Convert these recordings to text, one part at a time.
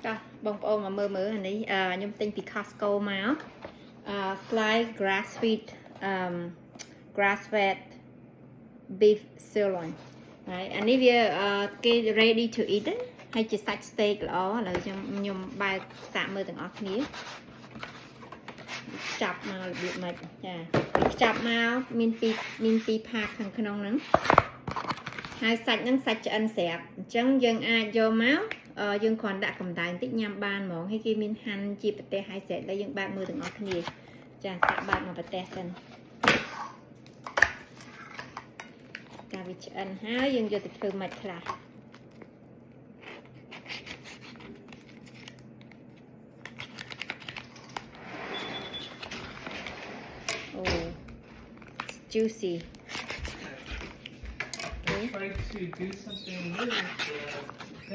จ้ะบองโอมาเมื่ออันนี้ยมติงปีคอสโกมาfly grass feed grass fed beef sirloin อันนี้វាគេ ready to eat ហើយជាសាច់ steak ល្អឥឡូវខ្ញុំបើកសាកមើលទាំងអស់គ្នាចាប់មករបៀបម៉េចចាចាប់មកមានពីរផាកខាងក្នុងហ្នឹងហើយសាច់ហ្នឹងសាច់ឆ្អិនស្រាប់អញ្ចឹងយើងអាចយកមកយើងគ្រាន់ដាក់កម្ដៅបន្តិចញ៉ាំបានហ្មងហើយគេមានហាន់ជាប្រទេសហើយស្រាប់តែយើងបើកមើលទាំងអស់គ្នាចាសាក់បើកមកប្រទេសសិនចាវាឆ្អិនហើយយើងយកទៅធ្វើម៉េចខ្លះអូ juicy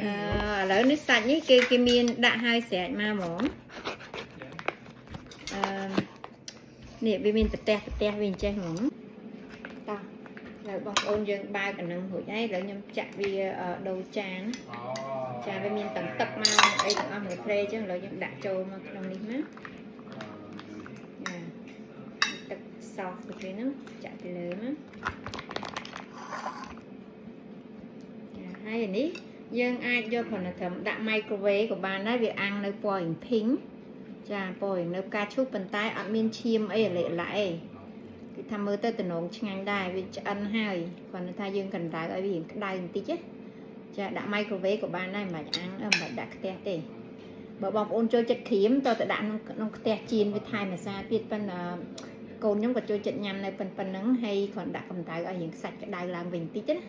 ឥឡូវនេះសាច់នេះគេមានដាក់ហើយស្រេចមកហ្មងនេះវាមានប្រទេសវាអញ្ចេះហ្មងតោះឥឡូវបងប្អូនយើងបើកអានឹងរួចហើយឥឡូវខ្ញុំចាក់វាដូរចានចាវាមានទាំងទឹកមកអីទាំងអស់មួយព្រែអញ្ចឹងឥឡូវយើងដាក់ចូលមកក្នុងនេះណាទឹកសោសទៅពេលហ្នឹងចាក់ទៅលើណាហើយនេះយើងអាចយកគ្រាន់តែត្រឹមដាក់ microwave ក៏បានដែរវាអាំងនៅពណ៌រៀង pink ចាពណ៌រៀងនៅផ្កាឈូកប៉ុន្តែអត់មានឈាមអីអាឡែកអីគឺថាមើលទៅតំណងឆ្ងាញ់ដែរវាឆ្អិនហើយគ្រាន់តែថាយើងកណ្ដៅឲ្យវារៀងក្តៅបន្តិចចាដាក់ microwave ក៏បានដែរមិនបាច់អាំងមិនបាច់ដាក់ខ្ទះទេបើបងប្អូនចូលចិត្តក្រៀមតើទៅដាក់ក្នុងខ្ទះចៀនវាថែមអាសាទៀតប៉ុន្តែកូនខ្ញុំក៏ចូលចិត្តញ៉ាំនៅប៉ុណ្្នឹងហើយគ្រាន់ដាក់កម្ដៅឲ្យរៀងសាច់ក្តៅឡើងវិញបន្តិចណា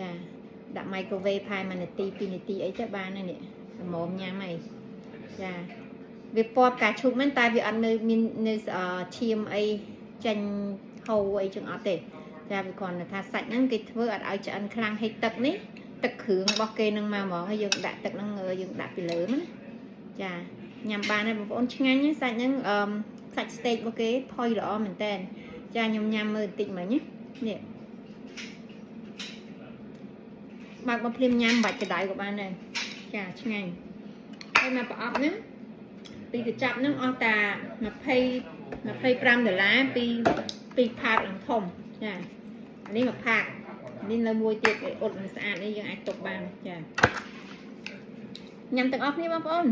ចាដាក់ microwave ផែ1នាទី2នាទីអីទៅបានហើយនេះល្មមញ៉ាំហើយចាវាពណ៌ផ្កាឈូកមែនតែវាអត់មានឈាមអីចាញ់ហូរអីចឹងអត់ទេចាវាគ្រាន់តែថាសាច់ហ្នឹងគេធ្វើអត់ឲ្យឆ្អិនខ្លាំងហិចទឹកនេះទឹកគ្រឿងរបស់គេនឹងមកហ្មងហើយយើងដាក់ទឹកហ្នឹងយើងដាក់ពីលើណាចាញ៉ាំបានហើយបងប្អូនឆ្ងាញ់សាច់ហ្នឹងសាច់ steak របស់គេផុយល្អមែនតើចាខ្ញុំញ៉ាំមើលបន្តិចមិញនេះបើកមកភ្លាមញ៉ាំបាច់ក្តៅក៏បានដែរចាឆ្ងាញ់ហើយមកប្រអប់ហ្នឹងពីកញ្ចប់ហ្នឹងអស់តា$25ពីផាកឡើងធំចាអានេះមកផាកនេះនៅមួយទៀតអ៊ុតមិនស្អាតនេះយើងអាចទុកបានចាញ៉ាំទាំងអស់គ្នាបងប្អូន